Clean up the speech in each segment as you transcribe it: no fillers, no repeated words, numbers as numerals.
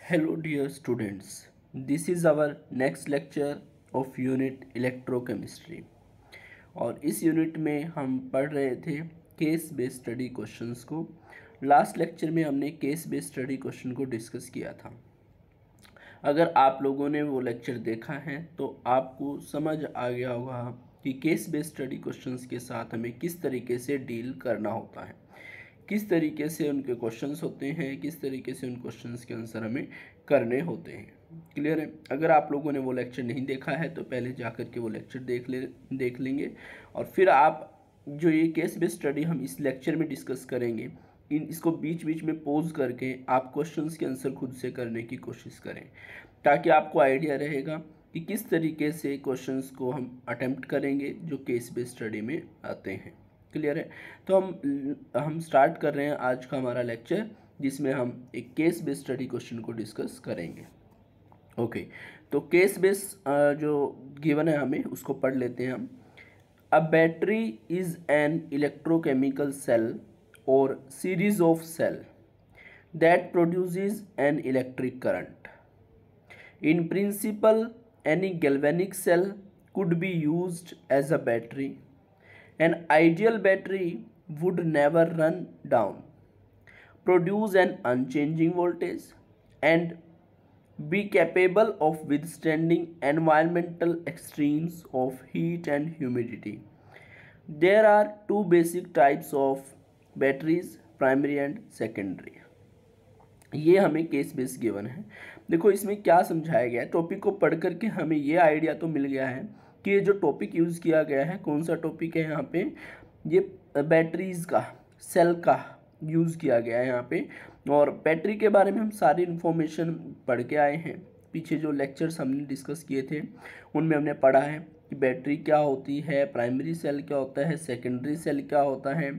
Hello dear students, this is our next lecture of unit electrochemistry और इस unit में हम पढ़ रहे थे केस बेस्ड स्टडी क्वेश्चंस को। लास्ट लेक्चर में हमने केस बेस्ड स्टडी क्वेश्चन को डिस्कस किया था। अगर आप लोगों ने वो लेक्चर देखा है तो आपको समझ आ गया होगा कि केस बेस्ड स्टडी क्वेश्चंस के साथ हमें किस तरीके से डील करना होता है, किस तरीके से उनके क्वेश्चंस होते हैं, किस तरीके से उन क्वेश्चंस के आंसर हमें करने होते हैं। क्लियर है? अगर आप लोगों ने वो लेक्चर नहीं देखा है तो पहले जाकर के वो लेक्चर देख लेंगे और फिर आप जो ये केस बेस्ड स्टडी हम इस लेक्चर में डिस्कस करेंगे इसको बीच बीच में पॉज करके आप क्वेश्चंस के आंसर खुद से करने की कोशिश करें, ताकि आपको आइडिया रहेगा कि किस तरीके से क्वेश्चंस को हम अटेम्प्ट करेंगे जो केस बेस्ड स्टडी में आते हैं। क्लियर है? तो हम स्टार्ट कर रहे हैं आज का हमारा लेक्चर, जिसमें हम एक केस बेस्ड स्टडी क्वेश्चन को डिस्कस करेंगे। ओके, तो केस बेस्ड जो गिवन है हमें उसको पढ़ लेते हैं हम। A battery is an electrochemical cell or series of cell that produces an electric current. In principle any galvanic cell could be used as a battery. An ideal battery would never run down, produce an unchanging voltage, and be capable of withstanding environmental extremes of heat and humidity. There are two basic types of batteries, primary and secondary. ये हमें case base given है। देखो इसमें क्या समझाया गया है, topic को पढ़ करके हमें ये आइडिया तो मिल गया है कि ये जो टॉपिक यूज़ किया गया है, कौन सा टॉपिक है यहाँ पे, ये बैटरीज़ का, सेल का यूज़ किया गया है यहाँ पे। और बैटरी के बारे में हम सारी इन्फॉर्मेशन पढ़ के आए हैं। पीछे जो लेक्चर्स हमने डिस्कस किए थे उनमें हमने पढ़ा है कि बैटरी क्या होती है, प्राइमरी सेल क्या होता है, सेकेंडरी सेल क्या होता है,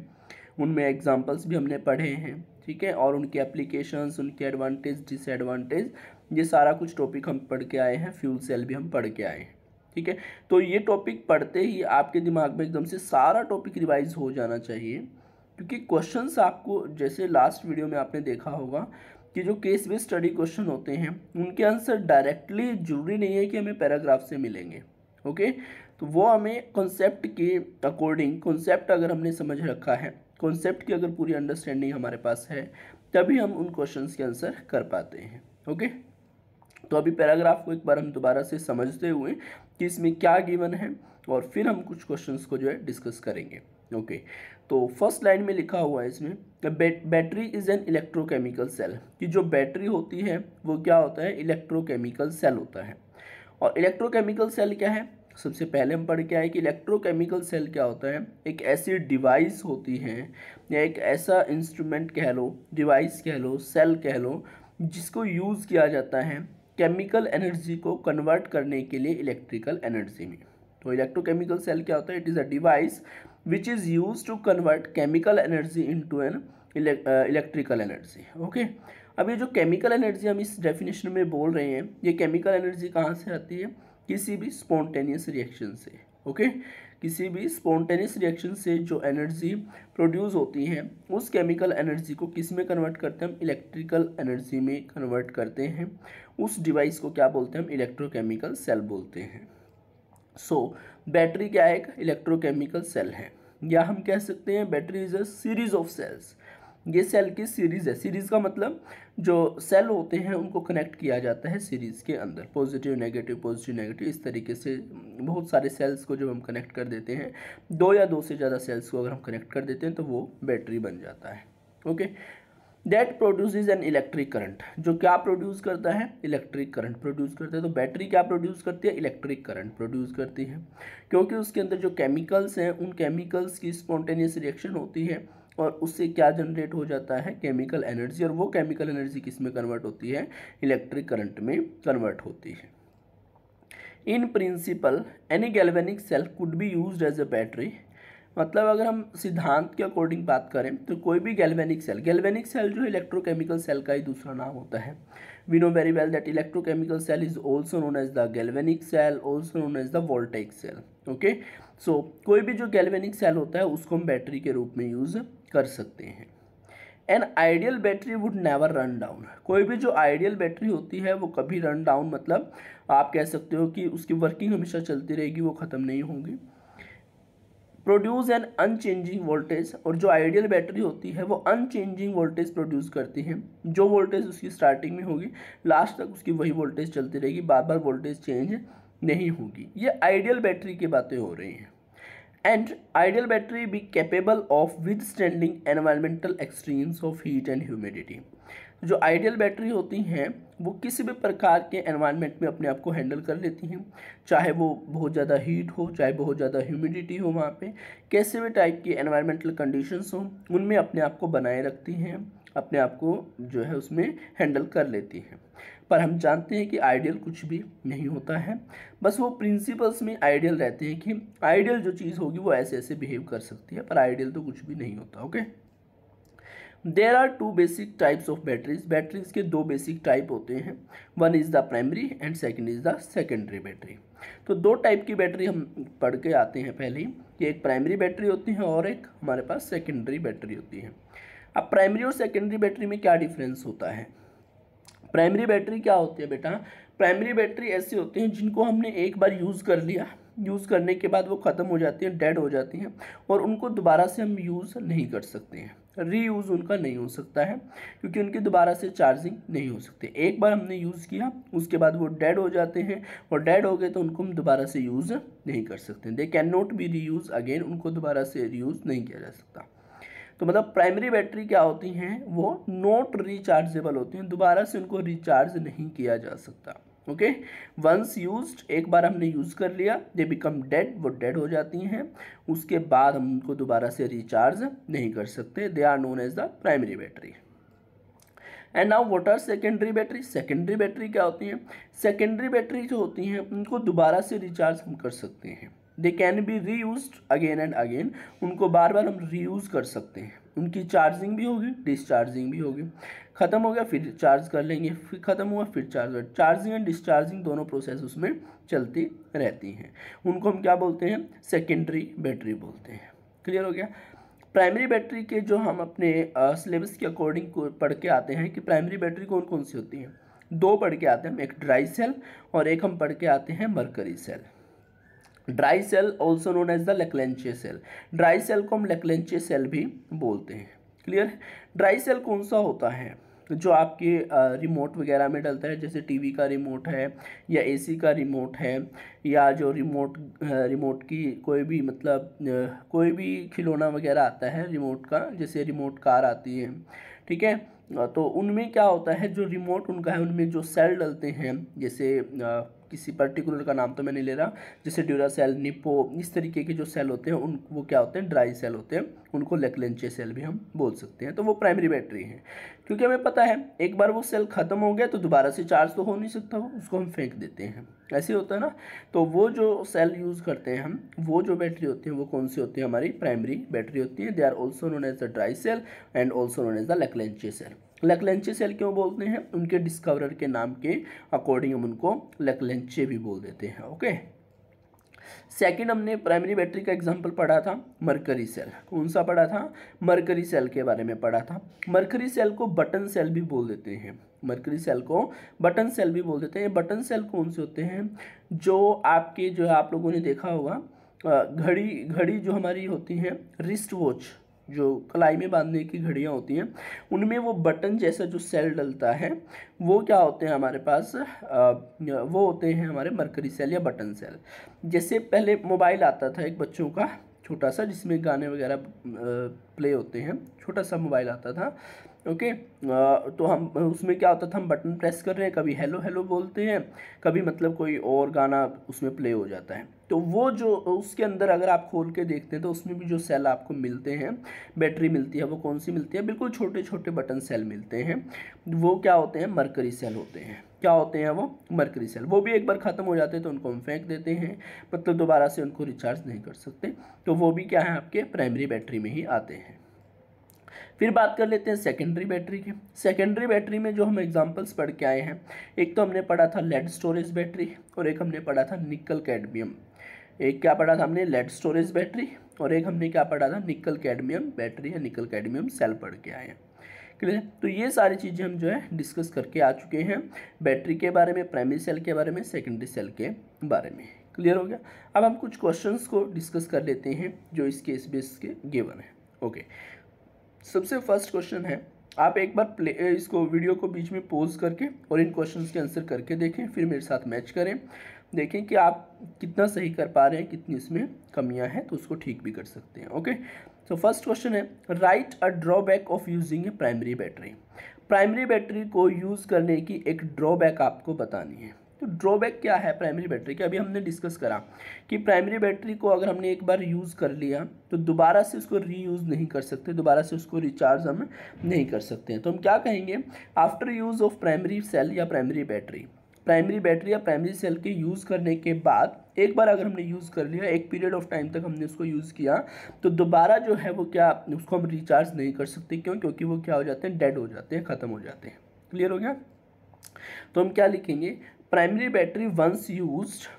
उनमें एग्जाम्पल्स भी हमने पढ़े हैं। ठीक है, और उनकी एप्लीकेशंस, उनके एडवांटेज डिसएडवांटेज, ये सारा कुछ टॉपिक हम पढ़ के आए हैं। फ्यूल सेल भी हम पढ़ के आए हैं। ठीक है, तो ये टॉपिक पढ़ते ही आपके दिमाग में एकदम से सारा टॉपिक रिवाइज हो जाना चाहिए, क्योंकि क्वेश्चंस आपको, जैसे लास्ट वीडियो में आपने देखा होगा कि जो केस बेस्ड स्टडी क्वेश्चन होते हैं उनके आंसर डायरेक्टली जरूरी नहीं है कि हमें पैराग्राफ से मिलेंगे। ओके, तो वो हमें कॉन्सेप्ट के अकॉर्डिंग, कॉन्सेप्ट अगर हमने समझ रखा है, कॉन्सेप्ट की अगर पूरी अंडरस्टैंडिंग हमारे पास है, तभी हम उन क्वेश्चंस के आंसर कर पाते हैं। ओके, तो अभी पैराग्राफ को एक बार हम दोबारा से समझते हुए कि इसमें क्या गिवन है और फिर हम कुछ क्वेश्चंस को जो है डिस्कस करेंगे। ओके, तो फर्स्ट लाइन में लिखा हुआ है इसमें, battery is an electrochemical cell, कि जो बैटरी होती है वो क्या होता है, इलेक्ट्रोकेमिकल सेल होता है। और इलेक्ट्रोकेमिकल सेल क्या है, सबसे पहले हम पढ़ के आए कि इलेक्ट्रोकेमिकल सेल क्या होता है, एक ऐसी डिवाइस होती है या एक ऐसा इंस्ट्रूमेंट कह लो, डिवाइस कह लो, सेल कह लो, जिसको यूज़ किया जाता है केमिकल एनर्जी को कन्वर्ट करने के लिए इलेक्ट्रिकल एनर्जी में। तो इलेक्ट्रोकेमिकल सेल क्या होता है, it is a device which is use to convert chemical energy into an electrical energy. Okay, अब ये जो केमिकल एनर्जी हम इस डेफिनेशन में बोल रहे हैं, ये केमिकल एनर्जी कहाँ से आती है, किसी भी स्पॉन्टेनियस रिएक्शन से। ओके, किसी भी स्पॉन्टेनियस रिएक्शन से जो एनर्जी प्रोड्यूस होती है, उस केमिकल एनर्जी को किस में कन्वर्ट करते हैं, हम इलेक्ट्रिकल एनर्जी में कन्वर्ट करते हैं। उस डिवाइस को क्या बोलते हैं, हम इलेक्ट्रोकेमिकल सेल बोलते हैं। सो बैटरी क्या है, एक इलेक्ट्रोकेमिकल सेल है, या हम कह सकते हैं battery is a series of cells. ये सेल की सीरीज है। सीरीज का मतलब जो सेल होते हैं उनको कनेक्ट किया जाता है सीरीज के अंदर, पॉजिटिव नेगेटिव, इस तरीके से बहुत सारे सेल्स को जब हम कनेक्ट कर देते हैं, दो या दो से ज़्यादा सेल्स को अगर हम कनेक्ट कर देते हैं तो वो बैटरी बन जाता है। Okay, that produces an electric current, जो क्या प्रोड्यूस करता है, इलेक्ट्रिक करंट प्रोड्यूस करता है। तो बैटरी क्या प्रोड्यूस करती है, इलेक्ट्रिक करंट प्रोड्यूस करती है, क्योंकि उसके अंदर जो केमिकल्स हैं उन केमिकल्स की स्पॉन्टेनियस रिएक्शन होती है और उससे क्या जनरेट हो जाता है, केमिकल एनर्जी, और वो केमिकल एनर्जी किस में कन्वर्ट होती है, इलेक्ट्रिक करंट में कन्वर्ट होती है। In principle any galvanic cell could be used as a battery, मतलब अगर हम सिद्धांत के अकॉर्डिंग बात करें तो कोई भी गैल्वेनिक सेल जो इलेक्ट्रोकेमिकल सेल का ही दूसरा नाम होता है। We know very well that electrochemical cell is also known as the galvanic cell, also known as the voltaic cell. Okay, so कोई भी जो गैल्वेनिक सेल होता है उसको हम बैटरी के रूप में यूज कर सकते हैं। An ideal battery would never run down. कोई भी जो आइडियल बैटरी होती है वो कभी रन डाउन, मतलब आप कह सकते हो कि उसकी वर्किंग हमेशा चलती रहेगी, वो ख़त्म नहीं होगी। प्रोड्यूस एन अनचेंजिंग वोल्टेज, और जो आइडियल बैटरी होती है वो अनचेंजिंग वोल्टेज प्रोड्यूस करती है। जो वोल्टेज उसकी स्टार्टिंग में होगी लास्ट तक उसकी वही वोल्टेज चलती रहेगी, बार बार वोल्टेज चेंज नहीं होगी। ये आइडियल बैटरी की बातें हो रही हैं। And ideal battery be capable of withstanding environmental extremes of heat and humidity. जो आइडियल बैटरी होती हैं वो किसी भी प्रकार के एनवायरनमेंट में अपने आप को हैंडल कर लेती हैं, चाहे वो बहुत ज़्यादा हीट हो, चाहे बहुत ज़्यादा ह्यूमिडिटी हो, वहाँ पे कैसे भी टाइप की एनवायरमेंटल कंडीशंस हो उनमें अपने आप को बनाए रखती हैं, अपने आप को जो है उसमें हैंडल कर लेती हैं। पर हम जानते हैं कि आइडियल कुछ भी नहीं होता है, बस वो प्रिंसिपल्स में आइडियल रहते हैं कि आइडियल जो चीज़ होगी वो ऐसे ऐसे बिहेव कर सकती है, पर आइडियल तो कुछ भी नहीं होता। Okay, there are two basic types of batteries. Batteries के दो बेसिक टाइप होते हैं, one is the primary and second is the secondary battery. तो दो टाइप की बैटरी हम पढ़ के आते हैं पहले ही, कि एक प्राइमरी बैटरी होती है और एक हमारे पास सेकेंडरी बैटरी होती है। अब प्राइमरी और सेकेंडरी बैटरी में क्या डिफरेंस होता है? प्राइमरी बैटरी क्या होती है बेटा? प्राइमरी बैटरी ऐसी होती हैं जिनको हमने एक बार यूज़ कर लिया, यूज़ करने के बाद वो ख़त्म हो जाती हैं, डेड हो जाती हैं, और उनको दोबारा से हम यूज़ नहीं कर सकते हैं, रीयूज़ उनका नहीं हो सकता है, क्योंकि उनकी दोबारा से चार्जिंग नहीं हो सकती। एक बार हमने यूज़ किया उसके बाद वो डेड हो जाते हैं, और डेड हो गए तो उनको हम दोबारा से यूज़ नहीं कर सकते। They can not be reuse again, उनको दोबारा से रीयूज़ नहीं किया जा सकता। तो मतलब प्राइमरी बैटरी क्या होती हैं, वो नॉट रिचार्जेबल होती हैं, दोबारा से उनको रिचार्ज नहीं किया जा सकता। ओके, वंस यूज्ड, एक बार हमने यूज़ कर लिया, दे बिकम डेड, वो डेड हो जाती हैं, उसके बाद हम उनको दोबारा से रिचार्ज नहीं कर सकते। They are known as the primary battery. And now what are secondary battery? Secondary battery क्या होती हैं? सेकेंडरी बैटरी जो होती हैं उनको दोबारा से रिचार्ज हम कर सकते हैं। दे कैन बी री यूज्ड अगेन एंड अगेन, उनको बार बार हम रीयूज़ कर सकते हैं। उनकी चार्जिंग भी होगी, डिस्चार्जिंग भी होगी, ख़त्म हो गया फिर चार्ज कर लेंगे, फिर ख़त्म हुआ फिर चार्ज, चार्जिंग एंड डिस्चार्जिंग दोनों प्रोसेस उसमें चलती रहती हैं। उनको हम क्या बोलते हैं? सेकेंडरी बैटरी बोलते हैं। क्लियर हो गया? प्राइमरी बैटरी के जो हम अपने सिलेबस के अकॉर्डिंग को पढ़ के आते हैं कि प्राइमरी बैटरी कौन कौन सी होती हैं, दो पढ़ के आते हैं हम, एक ड्राई सेल और एक हम पढ़ के आते हैं mercury cell. Dry cell also known as the Leclanche cell. Dry cell को हम लेक्लेंचे सेल भी बोलते हैं। क्लियर है? ड्राई सेल कौन सा होता है? जो आपके रिमोट वगैरह में डलता है, जैसे टीवी का रिमोट है या एसी का रिमोट है, या जो रिमोट की कोई भी मतलब कोई भी खिलौना वगैरह आता है रिमोट का, जैसे रिमोट कार आती है, ठीक है, तो उनमें क्या होता है, जो रिमोट उनका है उनमें जो सेल डलते हैं, जैसे किसी पर्टिकुलर का नाम तो मैं नहीं ले रहा, जैसे ड्यूरासेल, निप्पो, इस तरीके के जो सेल होते हैं उन वो क्या होते हैं? ड्राई सेल होते हैं, उनको लेक्लेंचे सेल भी हम बोल सकते हैं। तो वो प्राइमरी बैटरी है, क्योंकि हमें पता है एक बार वो सेल ख़त्म हो गया तो दोबारा से चार्ज तो हो नहीं सकता, वो उसको हम फेंक देते हैं, ऐसे होता है ना। तो वो जो सेल यूज़ करते हैं हम, वो जो बैटरी होती है वो कौन सी होती है? हमारी प्राइमरी बैटरी होती है। They are also known as the dry cell and also known as the Leclanche cell. Leclanche cell क्यों बोलते हैं? उनके डिस्कवरर के नाम के अकॉर्डिंग हम उनको लेक्लेंचे भी बोल देते हैं। ओके, सेकंड हमने प्राइमरी बैटरी का एग्जांपल पढ़ा था मरकरी सेल। कौन सा पढ़ा था? मरकरी सेल के बारे में पढ़ा था। मरकरी सेल को बटन सेल भी बोल देते हैं, मरकरी सेल को बटन सेल भी बोल देते हैं। बटन सेल कौन से होते हैं? जो आपके जो है आप लोगों ने देखा होगा घड़ी जो हमारी होती हैं, रिस्ट वॉच, जो कलाई में बांधने की घड़ियाँ होती हैं, उनमें वो बटन जैसा जो सेल डलता है वो क्या होते हैं हमारे पास? वो होते हैं हमारे मरकरी सेल या बटन सेल। जैसे पहले मोबाइल आता था एक बच्चों का छोटा सा, जिसमें गाने वगैरह प्ले होते हैं, छोटा सा मोबाइल आता था। ओके, तो हम उसमें क्या होता था, हम बटन प्रेस कर रहे हैं, कभी हेलो हेलो बोलते हैं, कभी मतलब कोई और गाना उसमें प्ले हो जाता है। तो वो जो उसके अंदर अगर आप खोल के देखते हैं तो उसमें भी जो सेल आपको मिलते हैं, बैटरी मिलती है, वो कौन सी मिलती है? बिल्कुल छोटे छोटे बटन सेल मिलते हैं, वो क्या होते हैं? मरकरी सेल होते हैं। क्या होते हैं वो? Mercury cell. वो भी एक बार ख़त्म हो जाते हैं तो उनको हम फेंक देते हैं, मतलब दोबारा से उनको रिचार्ज नहीं कर सकते। तो वो भी क्या है? आपके प्राइमरी बैटरी में ही आते हैं। फिर बात कर लेते हैं सेकेंडरी बैटरी की। सेकेंडरी बैटरी में जो हम एग्जांपल्स पढ़ के आए हैं, एक तो हमने पढ़ा था लेड स्टोरेज बैटरी और एक हमने पढ़ा था निकल कैडमियम। एक क्या पढ़ा था हमने? लेड स्टोरेज बैटरी, और एक हमने क्या पढ़ा था? निकल कैडमियम बैटरी या निकल कैडमियम सेल पढ़ के आए हैं। क्लियर है। तो ये सारी चीज़ें हम जो है डिस्कस करके आ चुके हैं, बैटरी के बारे में, प्राइमरी सेल के बारे में, सेकेंडरी सेल के बारे में। क्लियर हो गया। अब हम कुछ क्वेश्चंस को डिस्कस कर लेते हैं जो इस केस बेस के गिवन है। ओके, सबसे फर्स्ट क्वेश्चन है, आप एक बार इसको वीडियो को बीच में पॉज करके और इन क्वेश्चंस के आंसर करके देखें, फिर मेरे साथ मैच करें, देखें कि आप कितना सही कर पा रहे हैं, कितनी इसमें कमियां हैं, तो उसको ठीक भी कर सकते हैं। ओके, सो फर्स्ट क्वेश्चन है, right a drawback of using A primary battery. Primary battery को यूज़ करने की एक ड्रॉबैक आपको बतानी है। तो ड्रॉबैक क्या है प्राइमरी बैटरी का, अभी हमने डिस्कस करा कि प्राइमरी बैटरी को अगर हमने एक बार यूज़ कर लिया तो दोबारा से उसको रीयूज़ नहीं कर सकते, दोबारा से उसको रिचार्ज हम नहीं कर सकते हैं। तो हम क्या कहेंगे, after use of primary cell या प्राइमरी बैटरी, प्राइमरी बैटरी या प्राइमरी सेल के यूज़ करने के बाद एक बार अगर हमने यूज़ कर लिया, एक पीरियड ऑफ टाइम तक हमने उसको यूज़ किया, तो दोबारा जो है वो क्या, उसको हम रिचार्ज नहीं कर सकते। क्यों? क्योंकि वो क्या हो जाते हैं, डेड हो जाते हैं, ख़त्म हो जाते हैं। क्लियर हो गया। तो हम क्या लिखेंगे, primary battery once used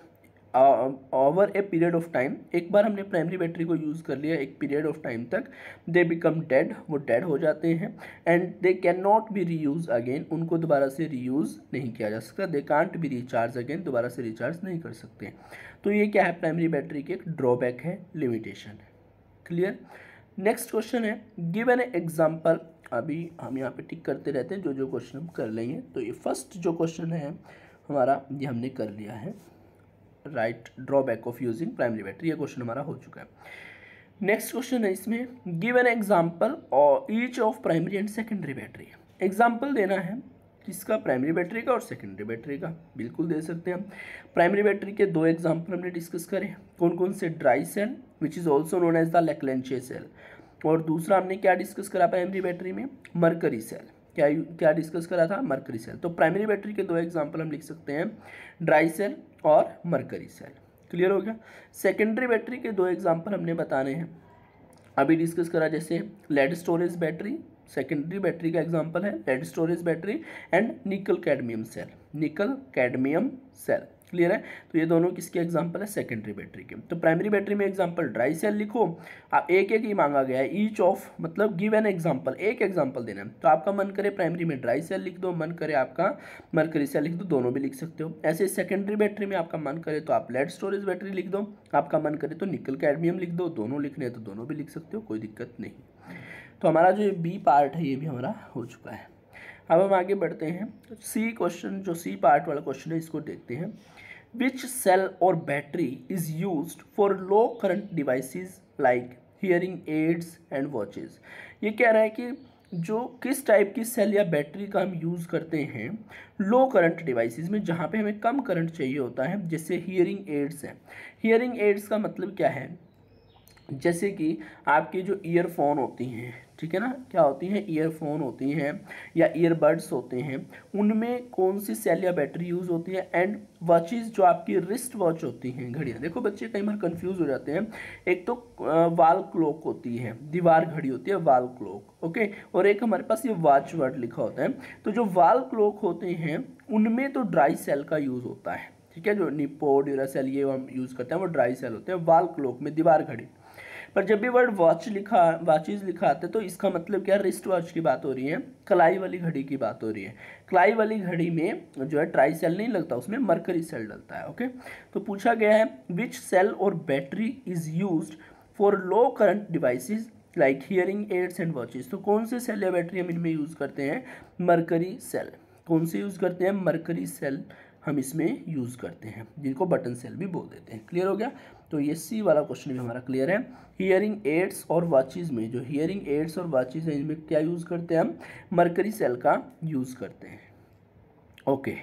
over a period of time, एक बार हमने प्राइमरी बैटरी को यूज़ कर लिया एक पीरियड ऑफ टाइम तक, दे बिकम डेड, वो डेड हो जाते हैं, and they can not be reuse again, उनको दोबारा से रीयूज़ नहीं किया जा सकता, they can't be recharge again, दोबारा से रिचार्ज नहीं कर सकते। तो ये क्या है, प्राइमरी बैटरी की एक ड्रॉबैक है, लिमिटेशन है। क्लियर। नेक्स्ट क्वेश्चन है, गिवन ए एग्जाम्पल, अभी हम यहाँ पे टिक करते रहते हैं, जो जो क्वेश्चन हम कर लेंगे। तो ये फर्स्ट जो क्वेश्चन है हमारा, ये हमने कर लिया है, right drawback of using primary battery, ये क्वेश्चन हमारा हो चुका है। नेक्स्ट क्वेश्चन है इसमें, गिव एन एग्जांपल और each of primary and secondary battery. Example देना है किसका, प्राइमरी बैटरी का और सेकेंडरी बैटरी का, बिल्कुल दे सकते हैं हम। प्राइमरी बैटरी के दो एग्जांपल हमने डिस्कस करे, कौन कौन से, dry cell which is also known as the Leclanche cell, और दूसरा हमने क्या डिस्कस करा प्राइमरी बैटरी में, मरकरी सेल। क्या क्या डिस्कस करा था, मरकरी सेल। तो प्राइमरी बैटरी के दो एग्जांपल हम लिख सकते हैं, ड्राई सेल और मरकरी सेल। क्लियर हो गया। सेकेंडरी बैटरी के दो एग्जांपल हमने बताने हैं, अभी डिस्कस करा, जैसे lead storage battery, secondary battery का एग्जांपल है lead storage battery, and nickel cadmium cell, nickel cadmium cell. Clear है। तो ये दोनों किसके एग्जांपल है, सेकेंडरी बैटरी के। तो प्राइमरी बैटरी में एग्जांपल ड्राई सेल लिखो, आप एक एक ही मांगा गया है, ईच ऑफ मतलब गिव एन एग्जांपल, एक एग्जांपल देना है। तो आपका मन करे प्राइमरी में ड्राई सेल लिख दो, मन करे आपका मरकरी सेल लिख दो, दोनों भी लिख सकते हो। ऐसे सेकेंडरी बैटरी में आपका मन करे तो आप लेड स्टोरेज बैटरी लिख दो, आपका मन करे तो निकल कैडमियम लिख दो, दोनों लिखने हैं तो दोनों भी लिख सकते हो, कोई दिक्कत नहीं। तो हमारा जो बी पार्ट है ये भी हमारा हो चुका है। अब हम आगे बढ़ते हैं, सी क्वेश्चन, जो सी पार्ट वाला क्वेश्चन है इसको देखते हैं। Which cell or battery is used for low current devices like hearing aids and watches? ये कह रहा है कि जो किस टाइप की सेल या बैटरी का हम यूज़ करते हैं लो करंट डिवाइसेस में, जहाँ पे हमें कम करंट चाहिए होता है, जैसे हियरिंग एड्स हैं। हियरिंग एड्स का मतलब क्या है, जैसे कि आपकी जो ईयरफोन होती हैं, ठीक है ना, क्या होती हैं, ईयरफोन होती हैं या ईयरबड्स होते हैं, उनमें कौन सी सेल या बैटरी यूज़ होती है। एंड वॉचेस, जो आपकी रिस्ट वॉच होती हैं, घड़ियाँ, देखो बच्चे कई बार कंफ्यूज हो जाते हैं, एक तो वाल क्लॉक होती है, दीवार घड़ी होती है वाल क्लॉक, ओके, और एक हमारे पास ये वॉच वर्ड लिखा होता है। तो जो वाल क्लॉक होते हैं उनमें तो ड्राई सेल का यूज़ होता है, ठीक है, जो निप्पो, ड्यूरासेल ये हम यूज़ करते हैं वो ड्राई सेल होते हैं वाल क्लॉक में, दीवार घड़ी। पर जब भी वर्ड वॉच लिखा, वॉचेज लिखा आता है, तो इसका मतलब क्या, रिस्ट वॉच की बात हो रही है, कलाई वाली घड़ी की बात हो रही है। कलाई वाली घड़ी में जो है ड्राई सेल नहीं लगता, उसमें मरकरी सेल डलता है। ओके, तो पूछा गया है विच सेल और battery is used for low current devices like hearing aids and watches. तो कौन से सेल या बैटरी हम इनमें यूज़ करते हैं, मरकरी सेल। कौन से यूज़ करते हैं, मरकरी सेल हम इसमें यूज़ करते हैं, जिनको बटन सेल भी बोल देते हैं। क्लियर हो गया। तो ये सी वाला क्वेश्चन भी हमारा क्लियर है। हियरिंग एड्स और वॉचेस में, जो हियरिंग एड्स और वॉचेस हैं, इनमें क्या यूज़ करते हैं हम, मरकरी सेल का यूज़ करते हैं। ओके,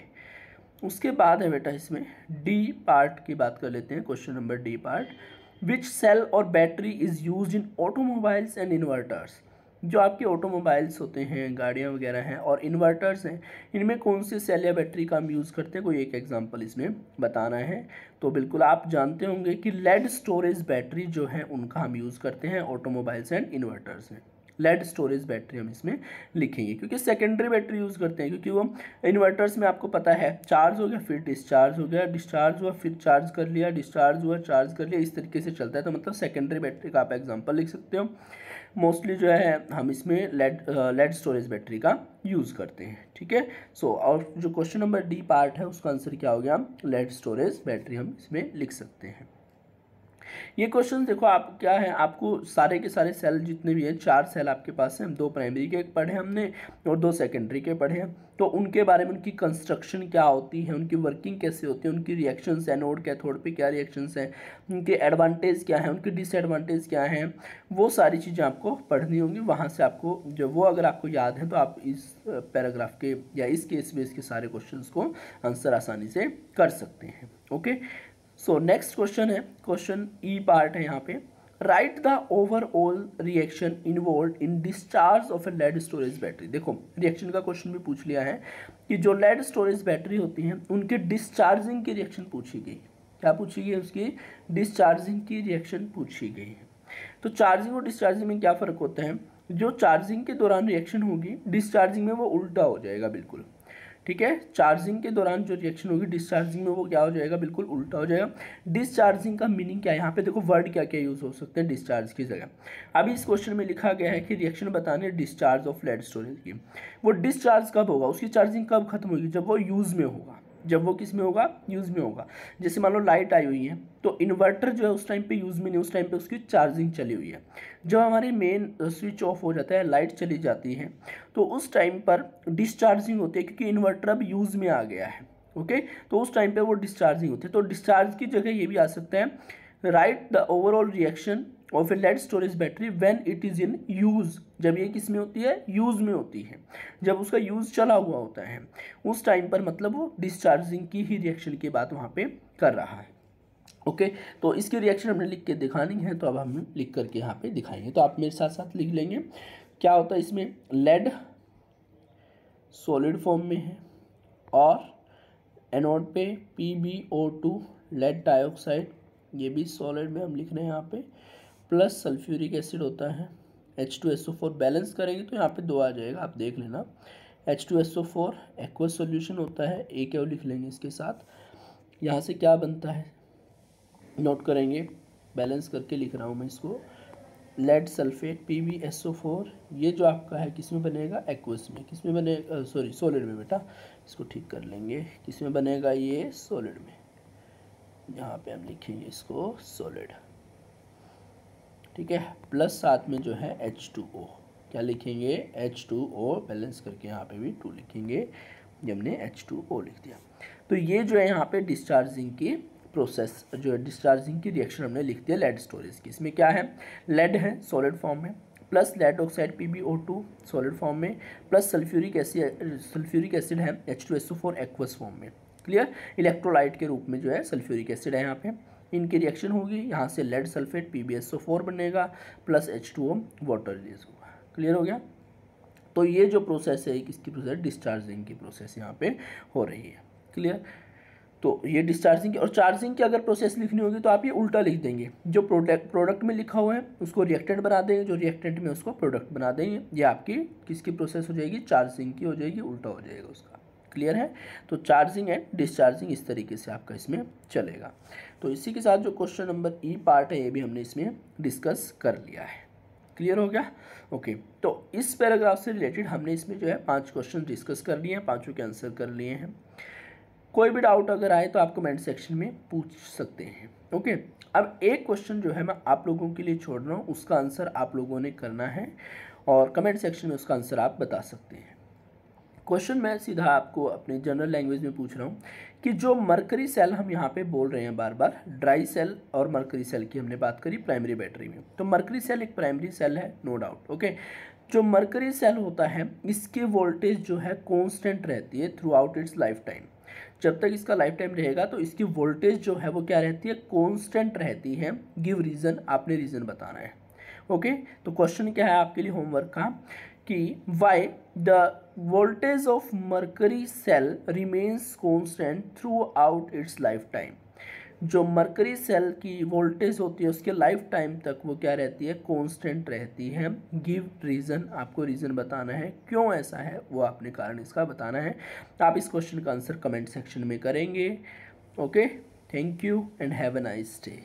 उसके बाद है बेटा इसमें डी पार्ट की बात कर लेते हैं, क्वेश्चन नंबर डी पार्ट। विच सेल और battery is use in automobiles and inverters. जो आपके ऑटोमोबाइल्स होते हैं, गाड़ियाँ वगैरह हैं, और इन्वर्टर्स हैं, इनमें कौन से सेल या बैटरी का हम यूज़ करते हैं, कोई एक एग्जांपल इसमें बताना है। तो बिल्कुल आप जानते होंगे कि लेड स्टोरेज बैटरी जो है उनका हम यूज़ करते हैं ऑटोमोबाइल्स एंड इन्वर्टर्स में। लेड स्टोरेज बैटरी हम इसमें लिखेंगे, क्योंकि सेकेंडरी बैटरी यूज़ करते हैं, क्योंकि वो इन्वर्टर्स में आपको पता है चार्ज हो गया फिर डिस्चार्ज हो गया, डिस्चार्ज हुआ फिर चार्ज कर लिया, डिस्चार्ज हुआ चार्ज कर लिया, इस तरीके से चलता है। तो मतलब सेकेंडरी बैटरी का आप एग्जांपल लिख सकते हो। मोस्टली जो है हम इसमें लेड स्टोरेज बैटरी का यूज़ करते हैं, ठीक है। सो और जो क्वेश्चन नंबर डी पार्ट है उसका आंसर क्या हो गया, लेड स्टोरेज बैटरी हम इसमें लिख सकते हैं। ये क्वेश्चन देखो आप क्या है, आपको सारे के सारे सेल जितने भी हैं, 4 सेल आपके पास हैं, 2 प्राइमरी के पढ़े हमने और 2 सेकेंडरी के पढ़े हैं। तो उनके बारे में उनकी कंस्ट्रक्शन क्या होती है, उनकी वर्किंग कैसे होती है, उनकी रिएक्शंस एनोड कैथोड पे क्या रिएक्शंस हैं, उनके एडवांटेज क्या हैं, उनके डिसएडवांटेज क्या हैं, वो सारी चीज़ें आपको पढ़नी होंगी। वहाँ से आपको जो वो अगर आपको याद है तो आप इस पैराग्राफ के या इस केस बेस के सारे क्वेश्चंस को आंसर आसानी से कर सकते हैं। ओके, सो नेक्स्ट क्वेश्चन है, क्वेश्चन ई पार्ट है यहाँ पे, write the overall reaction involve in discharge of a lead storage battery. देखो रिएक्शन का क्वेश्चन भी पूछ लिया है कि जो लेड स्टोरेज बैटरी होती हैं उनके डिस्चार्जिंग की रिएक्शन पूछी गई। क्या पूछी गई, उसकी डिस्चार्जिंग की रिएक्शन पूछी गई है। तो चार्जिंग और डिस्चार्जिंग में क्या फ़र्क होता है, जो चार्जिंग के दौरान रिएक्शन होगी डिस्चार्जिंग में वो उल्टा हो जाएगा बिल्कुल, ठीक है। चार्जिंग के दौरान जो रिएक्शन होगी डिस्चार्जिंग में वो क्या हो जाएगा, बिल्कुल उल्टा हो जाएगा। डिस्चार्जिंग का मीनिंग क्या है, यहाँ पे देखो वर्ड क्या क्या यूज़ हो सकते हैं डिस्चार्ज की जगह। अभी इस क्वेश्चन में लिखा गया है कि रिएक्शन बताने डिस्चार्ज ऑफ लेड स्टोरेज की। वो डिस्चार्ज कब होगा, उसकी चार्जिंग कब खत्म होगी, जब वो यूज़ में होगा। जब वो किस में होगा, यूज़ में होगा। जैसे मान लो लाइट आई हुई है तो इन्वर्टर जो है उस टाइम पे यूज़ में नहीं, उस टाइम पे उसकी चार्जिंग चली हुई है। जब हमारी मेन स्विच ऑफ हो जाता है, लाइट चली जाती है, तो उस टाइम पर डिस्चार्जिंग होती है क्योंकि इन्वर्टर अब यूज़ में आ गया है। ओके, तो उस टाइम पे वो डिस्चार्जिंग होती है। तो डिस्चार्ज की जगह ये भी आ सकता है, write the overall reaction of a lead storage battery when it is in use. जब ये किस में होती है, यूज़ में होती है, जब उसका यूज़ चला हुआ होता है उस टाइम पर, मतलब वो डिस्चार्जिंग की ही रिएक्शन की बात वहाँ पे कर रहा है। ओके, तो इसकी रिएक्शन हमने लिख के दिखानी है, तो अब हम लिख करके यहाँ पे दिखाएंगे। तो आप मेरे साथ साथ लिख लेंगे क्या होता है इसमें, लेड सॉलिड फॉर्म में है और एनोड पे PbO2 लेड डाइऑक्साइड, ये भी सॉलिड में हम लिख रहे हैं यहाँ पे, प्लस सल्फ्यूरिक एसिड होता है, H2SO4 बैलेंस करेंगे तो यहाँ पे 2 आ जाएगा, आप देख लेना। H2SO4 एक्वस सॉल्यूशन होता है, एक और लिख लेंगे इसके साथ। यहाँ से क्या बनता है नोट करेंगे, बैलेंस करके लिख रहा हूँ मैं इसको, लेड सल्फेट PbSO4, ये जो आपका है किस में बनेगा, एक्वस में। किस में बनेगा, सॉरी सॉलिड में बेटा, इसको ठीक कर लेंगे। किस में बनेगा, ये सॉलिड में, यहाँ पे हम लिखेंगे इसको सॉलिड, ठीक है। प्लस साथ में जो है H2O, क्या लिखेंगे, H2O, बैलेंस करके यहाँ पे भी 2 लिखेंगे, ये हमने H2O लिख दिया। तो ये जो है यहाँ पे डिस्चार्जिंग की प्रोसेस, जो है डिस्चार्जिंग की रिएक्शन हमने लिख दिया लेड स्टोरेज की। इसमें क्या है, लेड है सॉलिड फॉर्म में, plus lead oxide PbO2 solid form में, प्लस सल्फ्यूरिक एसिड है H2SO4 एक्वस फॉर्म में। क्लियर, इलेक्ट्रोलाइट के रूप में जो है सल्फ्यूरिक एसिड है यहाँ पे। इनकी रिएक्शन होगी, यहाँ से लेड सल्फेट PbSO4 बनेगा प्लस H2O वाटर रिलीज होगा। क्लियर हो गया। तो ये जो प्रोसेस है किसकी प्रोसेस, डिस्चार्जिंग की प्रोसेस यहाँ पे हो रही है। क्लियर, तो ये डिस्चार्जिंग की और चार्जिंग की अगर प्रोसेस लिखनी होगी तो आप ये उल्टा लिख देंगे, जो प्रोडक्ट में लिखा हुआ है उसको रिएक्टेंट बना देंगे, जो रिएक्टेंट में उसको प्रोडक्ट बना देंगे। ये आपकी किसकी प्रोसेस हो जाएगी, चार्जिंग की हो जाएगी, उल्टा हो जाएगा उसका। क्लियर है, तो चार्जिंग एंड डिस्चार्जिंग इस तरीके से आपका इसमें चलेगा। तो इसी के साथ जो क्वेश्चन नंबर ई पार्ट है ये भी हमने इसमें डिस्कस कर लिया है। क्लियर हो गया। ओके, तो इस पैराग्राफ से रिलेटेड हमने इसमें जो है 5 क्वेश्चन डिस्कस कर लिए हैं, 5 के आंसर कर लिए हैं। कोई भी डाउट अगर आए तो आप कमेंट सेक्शन में पूछ सकते हैं। ओके, अब एक क्वेश्चन जो है मैं आप लोगों के लिए छोड़ रहा हूँ, उसका आंसर आप लोगों ने करना है और कमेंट सेक्शन में उसका आंसर आप बता सकते हैं। क्वेश्चन मैं सीधा आपको अपने जनरल लैंग्वेज में पूछ रहा हूँ कि जो मरकरी सेल हम यहाँ पे बोल रहे हैं बार बार, ड्राई सेल और मरकरी सेल की हमने बात करी प्राइमरी बैटरी में, तो मरकरी सेल एक प्राइमरी सेल है, नो डाउट। ओके, जो मरकरी सेल होता है इसकी वोल्टेज जो है कॉन्स्टेंट रहती है through out its life time. जब तक इसका लाइफ टाइम रहेगा तो इसकी वोल्टेज जो है वो क्या रहती है, कॉन्स्टेंट रहती है। गिव रीज़न, आपने रीज़न बताना है। ओके, तो क्वेश्चन क्या है आपके लिए होमवर्क का कि why the voltage of mercury cell remains constant throughout its lifetime. जो मरकरी सेल की वोल्टेज होती है उसके लाइफ टाइम तक वो क्या रहती है, कांस्टेंट रहती है। गिव रीज़न, आपको रीज़न बताना है क्यों ऐसा है, वो आपने कारण इसका बताना है। आप इस क्वेश्चन का आंसर कमेंट सेक्शन में करेंगे। Okay, thank you and have a nice day.